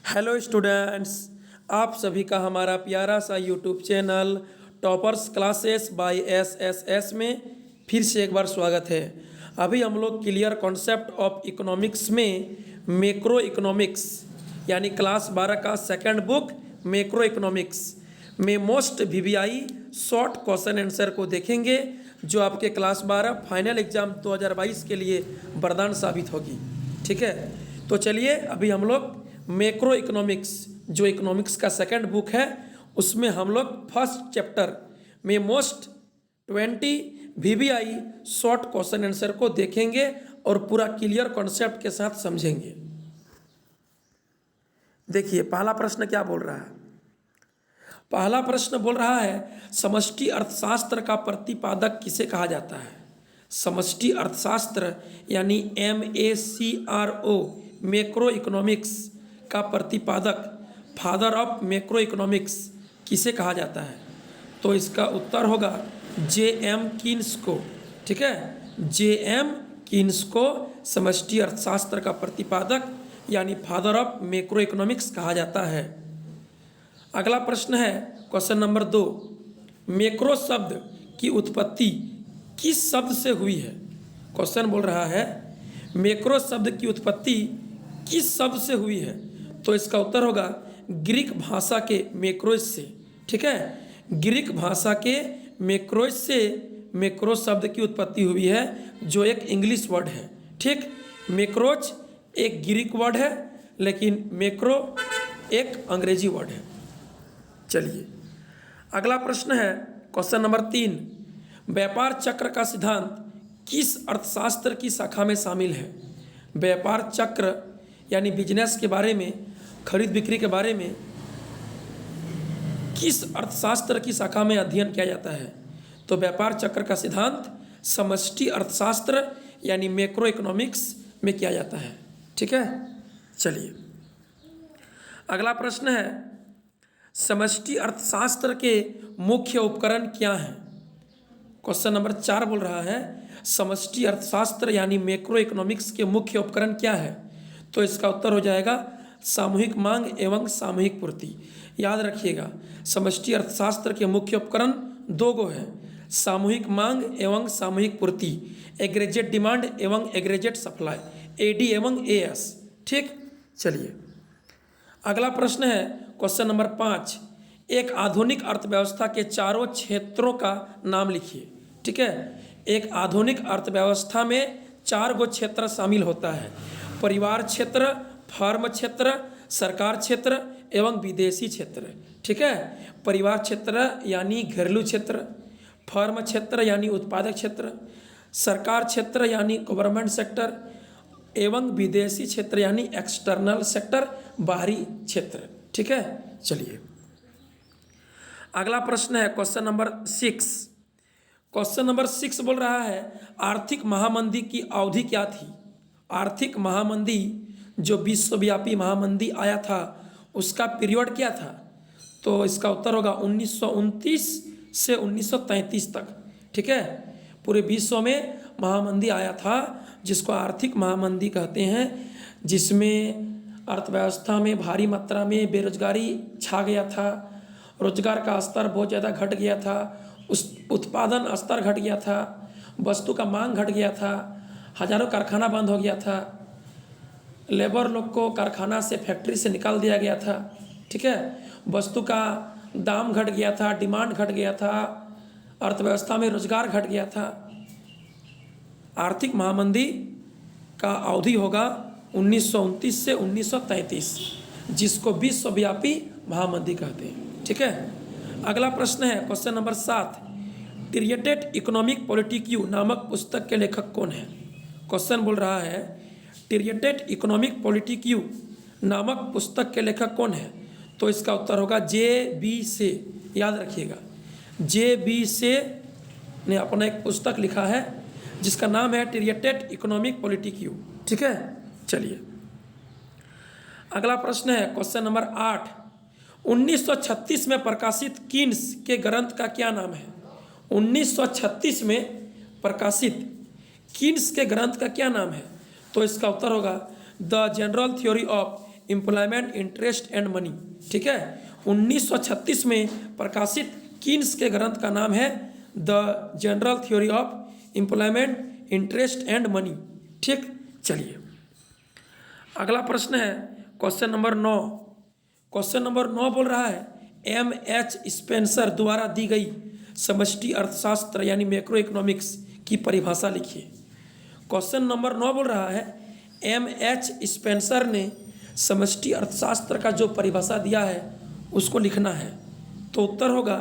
Hello students, आप सभी का हमारा प्यारा सा YouTube channel toppers classes by S में फिर से एक बार स्वागत है। अभी हम लोग क्लियर कॉन्सेप्ट ऑफ इकोनॉमिक्स में मैक्रो इकोनॉमिक्स यानी क्लास 12 का सेकंड बुक मैक्रो इकोनॉमिक्स में most VVI short question answer को देखेंगे, जो आपके क्लास 12 फाइनल एग्जाम 2022 के लिए वरदान साबित होगी। ठीक है, तो चलिए अभी हम लोग मैक्रो इकोनॉमिक्स जो इकोनॉमिक्स का सेकंड बुक है उसमें हम लोग फर्स्ट चैप्टर में most 20 VVI short question answer को देखेंगे और पूरा क्लियर कॉन्सेप्ट के साथ समझेंगे। देखिए पहला प्रश्न क्या बोल रहा है। पहला प्रश्न बोल रहा है समष्टि अर्थशास्त्र का प्रतिपादक किसे कहा जाता है। समष्टि अर्थशास्त्र यानी MACRO मैक्रो इकोनॉमिक्स का प्रतिपादक फादर ऑफ मैक्रो इकोनॉमिक्स किसे कहा जाता है। तो इसका उत्तर होगा JM कीन्स को। ठीक है, JM कीन्स को समष्टि अर्थशास्त्र का प्रतिपादक यानी फादर ऑफ मैक्रो इकोनॉमिक्स कहा जाता है। अगला प्रश्न है क्वेश्चन नंबर 2, मैक्रो शब्द की उत्पत्ति किस शब्द से हुई है। क्वेश्चन बोल रहा है मैक्रो शब्द की उत्पत्ति किस शब्द से हुई है। तो इसका उत्तर होगा ग्रीक भाषा के मैक्रोस से। ठीक है, ग्रीक भाषा के मैक्रोस से मैक्रो शब्द की उत्पत्ति हुई है, जो एक इंग्लिश वर्ड है। ठीक, मैक्रोच एक ग्रीक वर्ड है लेकिन मैक्रो एक अंग्रेजी वर्ड है। चलिए अगला प्रश्न है क्वेश्चन नंबर 3, व्यापार चक्र का सिद्धांत किस अर्थशास्त्र की शाखा में शामिल है। व्यापार चक्र यानी बिजनेस के बारे में, खरीद बिक्री के बारे में किस अर्थशास्त्र की शाखा में अध्ययन किया जाता है। तो व्यापार चक्र का सिद्धांत समष्टि अर्थशास्त्र यानी मैक्रो इकोनॉमिक्स में किया जाता है। ठीक है, चलिए अगला प्रश्न है समष्टि अर्थशास्त्र के मुख्य उपकरण क्या हैं। क्वेश्चन नंबर 4 बोल रहा है समष्टि अर्थशास्त्र यानी मैक्रो इकोनॉमिक्स के मुख्य उपकरण क्या है। तो इसका उत्तर हो जाएगा सामूहिक मांग एवं सामूहिक पूर्ति। याद रखिएगा समष्टि अर्थशास्त्र के मुख्य उपकरण 2 गो है, सामूहिक मांग एवं सामूहिक पूर्ति, एग्रेगेट डिमांड एवं एग्रेगेट सप्लाई, AD एवं AS। ठीक, चलिए अगला प्रश्न है क्वेश्चन नंबर 5, एक आधुनिक अर्थव्यवस्था के चारों क्षेत्रों का नाम लिखिए। ठीक है, एक आधुनिक अर्थव्यवस्था में 4 गो क्षेत्र शामिल होता है, परिवार क्षेत्र, फर्म क्षेत्र, सरकार क्षेत्र एवं विदेशी क्षेत्र। ठीक है, परिवार क्षेत्र यानी घरेलू क्षेत्र, फर्म क्षेत्र यानी उत्पादक क्षेत्र, सरकार क्षेत्र यानी गवर्नमेंट सेक्टर एवं विदेशी क्षेत्र यानी एक्सटर्नल सेक्टर, बाहरी क्षेत्र। ठीक है, चलिए अगला प्रश्न है क्वेश्चन नंबर 6। क्वेश्चन नंबर 6 बोल रहा है आर्थिक महामंदी की अवधि क्या थी। आर्थिक महामंदी जो विश्वव्यापी महामंदी आया था उसका पीरियड क्या था। तो इसका उत्तर होगा 1929 से 1933 तक। ठीक है, पूरे विश्व में महामंदी आया था जिसको आर्थिक महामंदी कहते हैं, जिसमें अर्थव्यवस्था में भारी मात्रा में बेरोजगारी छा गया था, रोजगार का स्तर बहुत ज़्यादा घट गया था, उस उत्पादन स्तर घट गया था, वस्तु का मांग घट गया था, हजारों कारखाना बंद हो गया था, लेबर लोग को कारखाना से फैक्ट्री से निकाल दिया गया था। ठीक है, वस्तु का दाम घट गया था, डिमांड घट गया था, अर्थव्यवस्था में रोजगार घट गया था। आर्थिक महामंदी का अवधि होगा 1929 से 1933, जिसको विश्वव्यापी महामंदी कहते हैं। ठीक है, अगला प्रश्न है क्वेश्चन नंबर 7, टिरियटेट इकोनॉमिक पॉलिटिक्यू नामक पुस्तक के लेखक कौन है। क्वेश्चन बोल रहा है टिरियटेट इकोनॉमिक पॉलिटिक्यू नामक पुस्तक के लेखक कौन है। तो इसका उत्तर होगा JB से। याद रखिएगा JB से ने अपना एक पुस्तक लिखा है जिसका नाम है टिरियटेट इकोनॉमिक पॉलिटिक्यू। ठीक है, चलिए अगला प्रश्न है क्वेश्चन नंबर 8, 1936 में प्रकाशित कीन्स के ग्रंथ का क्या नाम है। 1936 में प्रकाशित कीन्स के ग्रंथ का क्या नाम है। तो इसका उत्तर होगा the general theory of employment interest and money, ठीक है। 1936 में प्रकाशित कीन्स के ग्रंथ का नाम है the general theory of employment interest and money, ठीक। चलिए अगला प्रश्न है क्वेश्चन नंबर 9। क्वेश्चन नंबर 9 बोल रहा है M.H. स्पेंसर द्वारा दी गई समष्टि अर्थशास्त्र यानी मैक्रो इकोनॉमिक्स की परिभाषा लिखिए। क्वेश्चन नंबर 9 बोल रहा है M.H. स्पेंसर ने समष्टि अर्थशास्त्र का जो परिभाषा दिया है उसको लिखना है। तो उत्तर होगा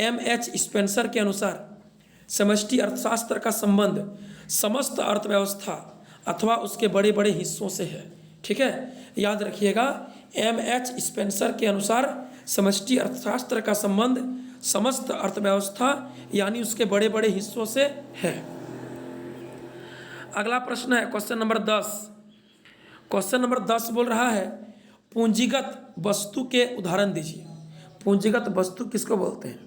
M.H. स्पेंसर के अनुसार समष्टि अर्थशास्त्र का संबंध समस्त अर्थव्यवस्था अथवा उसके बड़े बड़े हिस्सों से है, ठीक है। याद रखिएगा M.H. स्पेंसर के अनुसार समष्टि अर्थशास्त्र का संबंध समस्त अर्थव्यवस्था यानी उसके बड़े बड़े हिस्सों से है। अगला प्रश्न है क्वेश्चन नंबर 10। क्वेश्चन नंबर 10 बोल रहा है पूंजीगत वस्तु के उदाहरण दीजिए। पूंजीगत वस्तु किसको बोलते हैं?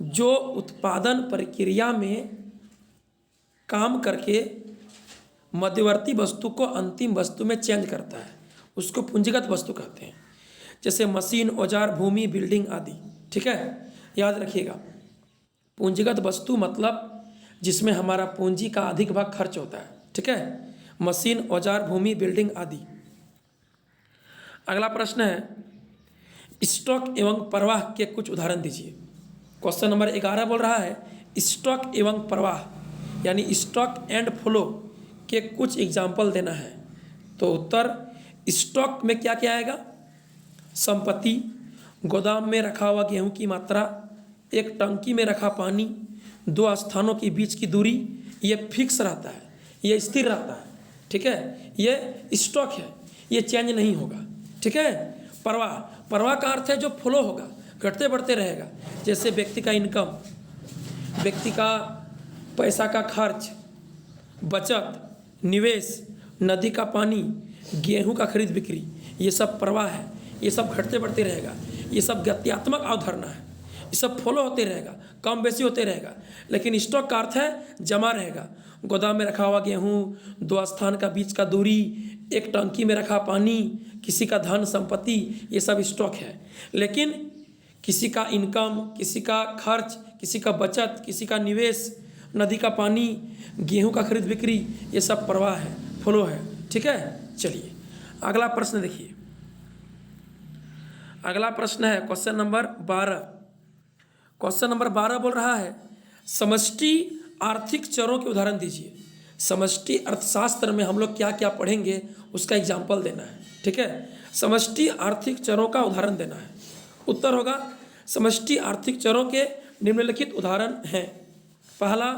जो उत्पादन प्रक्रिया में काम करके मध्यवर्ती वस्तु को अंतिम वस्तु में चेंज करता है उसको पूंजीगत वस्तु कहते हैं। जैसे मशीन, औजार, भूमि, बिल्डिंग आदि, ठीक है। याद रखिएगा पूंजीगत वस्तु मतलब जिसमें हमारा पूंजी का अधिक भाग खर्च होता है, ठीक है। मशीन, औजार, भूमि, बिल्डिंग आदि। अगला प्रश्न है स्टॉक एवं प्रवाह के कुछ उदाहरण दीजिए। क्वेश्चन नंबर 11 बोल रहा है स्टॉक एवं प्रवाह यानी स्टॉक एंड फ्लो के कुछ एग्जाम्पल देना है। तो उत्तर स्टॉक में क्या क्या आएगा? संपत्ति, गोदाम में रखा हुआ गेहूं की मात्रा, एक टंकी में रखा पानी, दो स्थानों के बीच की दूरी, ये फिक्स रहता है, ये स्थिर रहता है, ठीक है। ये स्टॉक है, ये चेंज नहीं होगा, ठीक है। प्रवाह, प्रवाह का अर्थ है जो फ्लो होगा, घटते बढ़ते रहेगा। जैसे व्यक्ति का इनकम, व्यक्ति का पैसा का खर्च, बचत, निवेश, नदी का पानी, गेहूं का खरीद बिक्री, ये सब प्रवाह है, ये सब घटते बढ़ते रहेगा। ये सब गत्यात्मक अवधारणा है, ये सब फॉलो होते रहेगा, कम बेसी होते रहेगा। लेकिन स्टॉक का अर्थ है जमा रहेगा। गोदाम में रखा हुआ गेहूं, दो स्थान का बीच का दूरी, एक टंकी में रखा पानी, किसी का धन संपत्ति, ये सब स्टॉक है। लेकिन किसी का इनकम, किसी का खर्च, किसी का बचत, किसी का निवेश, नदी का पानी, गेहूं का खरीद बिक्री, ये सब प्रवाह है, फ्लो है, ठीक है। चलिए अगला प्रश्न देखिए। अगला प्रश्न है क्वेश्चन नंबर 12। क्वेश्चन नंबर 12 बोल रहा है समष्टि आर्थिक चरों के उदाहरण दीजिए। समष्टि अर्थशास्त्र में हम लोग क्या क्या पढ़ेंगे उसका एग्जाम्पल देना है, ठीक है। समष्टि आर्थिक चरों का उदाहरण देना है। उत्तर होगा समष्टि आर्थिक चरों के निम्नलिखित उदाहरण हैं। पहला,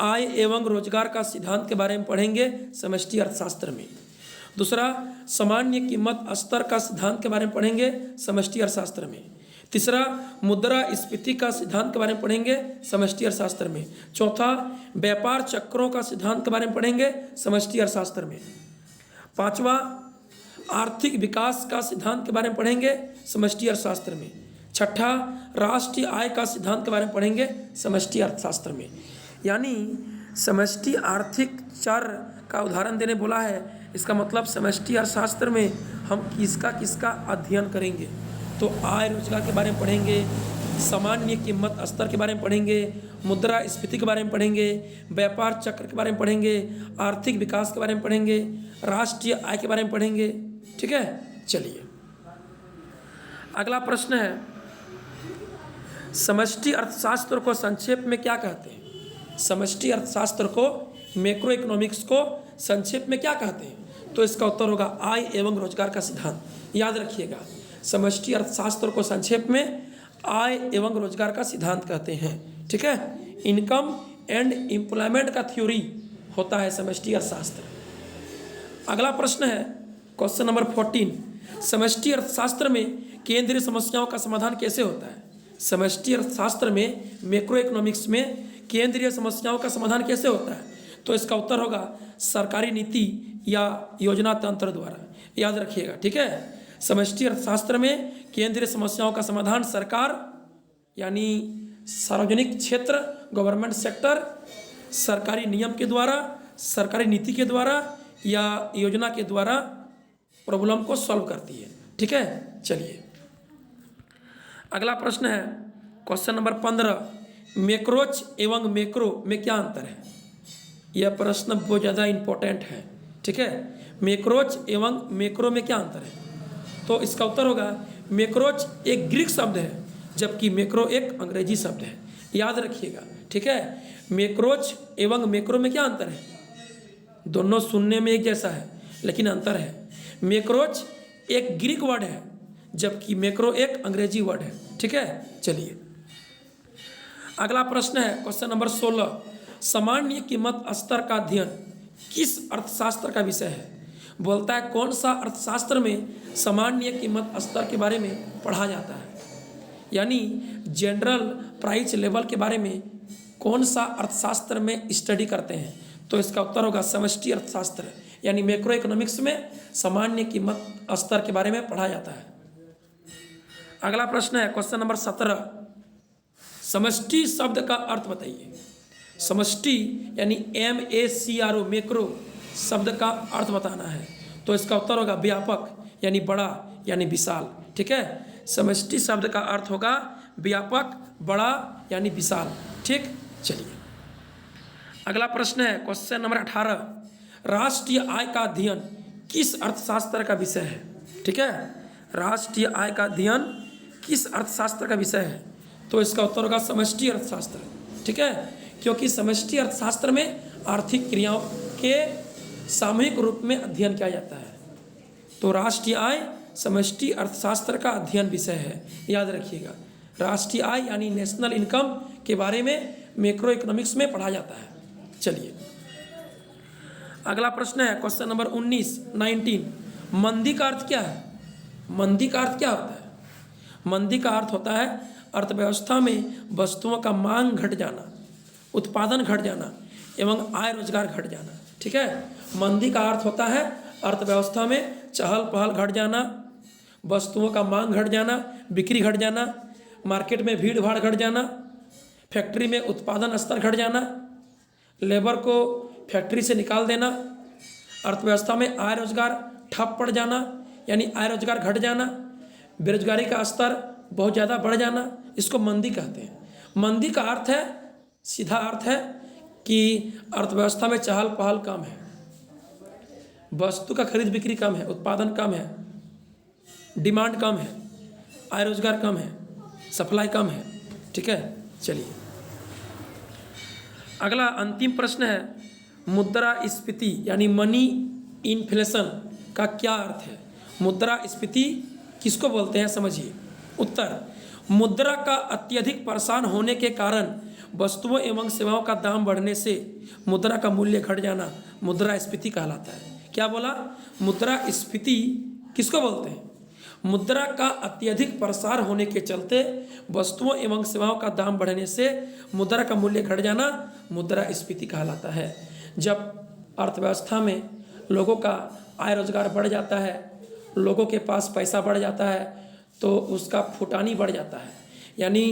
आय एवं रोजगार का सिद्धांत के बारे में पढ़ेंगे समष्टि अर्थशास्त्र में। दूसरा, सामान्य कीमत स्तर का सिद्धांत के बारे में पढ़ेंगे समष्टि अर्थशास्त्र में। तीसरा, मुद्रास्फीति का सिद्धांत के बारे में पढ़ेंगे समष्टि अर्थशास्त्र में। चौथा, व्यापार चक्रों का सिद्धांत के बारे में पढ़ेंगे समष्टि अर्थशास्त्र में। पांचवा, आर्थिक विकास का सिद्धांत के बारे में पढ़ेंगे समष्टि अर्थशास्त्र में। छठा, राष्ट्रीय आय का सिद्धांत के बारे में पढ़ेंगे समष्टि अर्थशास्त्र में। यानी समष्टि आर्थिक चर का उदाहरण देने बोला है, इसका मतलब समष्टि अर्थशास्त्र में हम किसका किसका अध्ययन करेंगे। तो आय रोजगार के बारे में पढ़ेंगे, सामान्य कीमत स्तर के बारे में पढ़ेंगे, मुद्रास्फीति के बारे में पढ़ेंगे, व्यापार चक्र के बारे में पढ़ेंगे, आर्थिक विकास के बारे में पढ़ेंगे, राष्ट्रीय आय के बारे में पढ़ेंगे, ठीक है। चलिए अगला प्रश्न है समष्टि अर्थशास्त्र को संक्षेप में क्या कहते हैं? समष्टि अर्थशास्त्र को, मैक्रो इकोनॉमिक्स को संक्षेप में क्या कहते हैं? तो इसका उत्तर होगा आय एवं रोजगार का सिद्धांत। याद रखिएगा समष्टि अर्थशास्त्र को संक्षेप में आय एवं रोजगार का सिद्धांत कहते हैं, ठीक है। इनकम एंड एम्प्लॉयमेंट का थ्योरी होता है समष्टि अर्थशास्त्र। अगला प्रश्न है क्वेश्चन नंबर 14। समष्टि अर्थशास्त्र में केंद्रीय समस्याओं का समाधान कैसे होता है? समष्टि अर्थशास्त्र में, मैक्रो इकोनॉमिक्स में केंद्रीय समस्याओं का समाधान कैसे होता है? तो इसका उत्तर होगा सरकारी नीति या योजना तंत्र द्वारा। याद रखिएगा, ठीक है। समष्टि अर्थशास्त्र में केंद्रीय समस्याओं का समाधान सरकार यानी सार्वजनिक क्षेत्र, गवर्नमेंट सेक्टर, सरकारी नियम के द्वारा, सरकारी नीति के द्वारा या योजना के द्वारा प्रॉब्लम को सॉल्व करती है। ठीक है, चलिए अगला प्रश्न है क्वेश्चन नंबर 15, मैक्रोज एवं मैक्रो में क्या अंतर है? यह प्रश्न बहुत ज़्यादा इम्पोर्टेंट है। ठीक है, मैक्रोज एवं मैक्रो में क्या अंतर है? तो इसका उत्तर होगा मैक्रोज एक ग्रीक शब्द है जबकि मैक्रो एक अंग्रेजी शब्द है, याद रखिएगा। ठीक है, मैक्रोज एवं मैक्रो में क्या अंतर है? दोनों सुनने में एक जैसा है लेकिन अंतर है। मैक्रोज एक ग्रीक वर्ड है जबकि मैक्रो एक अंग्रेजी वर्ड है। ठीक है, चलिए अगला प्रश्न है क्वेश्चन नंबर 16, सामान्य कीमत स्तर का अध्ययन किस अर्थशास्त्र का विषय है? बोलता है कौन सा अर्थशास्त्र में सामान्य कीमत स्तर के बारे में पढ़ा जाता है, यानी जनरल प्राइस लेवल के बारे में कौन सा अर्थशास्त्र में स्टडी करते हैं? तो इसका उत्तर होगा समष्टि अर्थशास्त्र, यानी मैक्रो इकोनॉमिक्स में सामान्य कीमत स्तर के बारे में पढ़ा जाता है। अगला प्रश्न है क्वेश्चन नंबर 17, समष्टि शब्द का अर्थ बताइए। समष्टि यानी MACRO मैक्रो शब्द का अर्थ बताना है। तो इसका उत्तर होगा व्यापक यानी बड़ा यानी विशाल। ठीक है, समष्टि शब्द का अर्थ होगा व्यापक, बड़ा यानी विशाल। ठीक, चलिए अगला प्रश्न है क्वेश्चन नंबर 18, राष्ट्रीय आय का अध्ययन किस अर्थशास्त्र का विषय है? ठीक है, राष्ट्रीय आय का अध्ययन किस अर्थशास्त्र का विषय है? तो इसका उत्तर होगा समष्टि अर्थशास्त्र। ठीक है, क्योंकि समष्टि अर्थशास्त्र में आर्थिक क्रियाओं के सामूहिक रूप में अध्ययन किया जाता है। तो राष्ट्रीय आय समष्टि अर्थशास्त्र का अध्ययन विषय है, याद रखिएगा। राष्ट्रीय आय यानी नेशनल इनकम के बारे में मैक्रो इकोनॉमिक्स में पढ़ा जाता है। चलिए अगला प्रश्न है क्वेश्चन नंबर 19, मंदी का अर्थ क्या है? मंदी का अर्थ क्या होता है? मंदी का अर्थ होता है अर्थव्यवस्था में वस्तुओं का मांग घट जाना, उत्पादन घट जाना एवं आय रोजगार घट जाना। ठीक है, मंदी का अर्थ होता है अर्थव्यवस्था में चहल पहल घट जाना, वस्तुओं का मांग घट जाना, बिक्री घट जाना, मार्केट में भीड़ भाड़ घट जाना, फैक्ट्री में उत्पादन स्तर घट जाना, लेबर को फैक्ट्री से निकाल देना, अर्थव्यवस्था में आय रोजगार ठप पड़ जाना यानी आय रोजगार घट जाना, बेरोजगारी का स्तर बहुत ज़्यादा बढ़ जाना, इसको मंदी कहते हैं। मंदी का अर्थ है, सीधा अर्थ है कि अर्थव्यवस्था में चहल पहल कम है, वस्तु का खरीद बिक्री कम है, उत्पादन कम है, डिमांड कम है, आय रोजगार कम है, सप्लाई कम है। ठीक है, चलिए अगला अंतिम प्रश्न है, मुद्रास्फीति यानी मनी इन्फ्लेशन का क्या अर्थ है? मुद्रास्फीति किसको बोलते हैं समझिए। उत्तर, मुद्रा का अत्यधिक परेशान होने के कारण वस्तुओं एवं सेवाओं का दाम बढ़ने से मुद्रा का मूल्य घट जाना मुद्रास्फीति कहलाता है। क्या बोला? मुद्रास्फीति किसको बोलते हैं? मुद्रा का अत्यधिक प्रसार होने के चलते वस्तुओं एवं सेवाओं का दाम बढ़ने से मुद्रा का मूल्य घट जाना मुद्रास्फीति कहलाता है। जब अर्थव्यवस्था में लोगों का आय रोजगार बढ़ जाता है, लोगों के पास पैसा बढ़ जाता है, तो उसका फुटानी बढ़ जाता है, यानी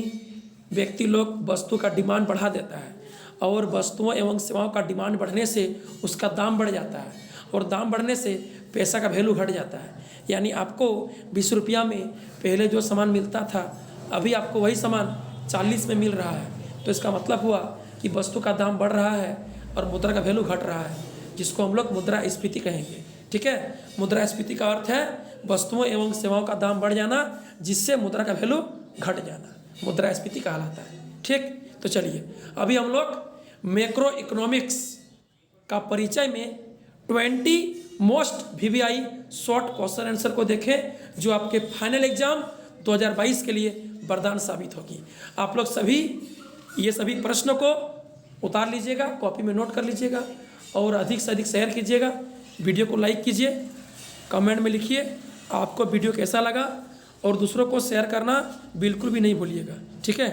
व्यक्ति लोग वस्तु का डिमांड बढ़ा देता है और वस्तुओं एवं सेवाओं का डिमांड बढ़ने से उसका दाम बढ़ जाता है और दाम बढ़ने से पैसा का वैल्यू घट जाता है। यानी आपको 20 रुपया में पहले जो सामान मिलता था अभी आपको वही सामान 40 में मिल रहा है, तो इसका मतलब हुआ कि वस्तु का दाम बढ़ रहा है और मुद्रा का वैल्यू घट रहा है, जिसको हम लोग मुद्रास्फीति कहेंगे। ठीक है, मुद्रास्फीति का अर्थ है वस्तुओं एवं सेवाओं का दाम बढ़ जाना जिससे मुद्रा का वैल्यू घट जाना, मुद्रास्फीति कहलाता है। ठीक, तो चलिए अभी हम लोग मैक्रो इकोनॉमिक्स का परिचय में 20 most VVI short question answer को देखें जो आपके फाइनल एग्जाम 2022 के लिए वरदान साबित होगी। आप लोग सभी ये सभी प्रश्नों को उतार लीजिएगा, कॉपी में नोट कर लीजिएगा और अधिक से अधिक शेयर कीजिएगा। वीडियो को लाइक कीजिए, कमेंट में लिखिए आपको वीडियो कैसा लगा और दूसरों को शेयर करना बिल्कुल भी नहीं भूलिएगा। ठीक है,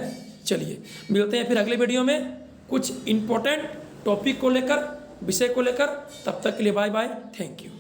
चलिए मिलते हैं फिर अगले वीडियो में कुछ इम्पोर्टेंट टॉपिक को लेकर, विषय को लेकर। तब तक के लिए बाय बाय, थैंक यू।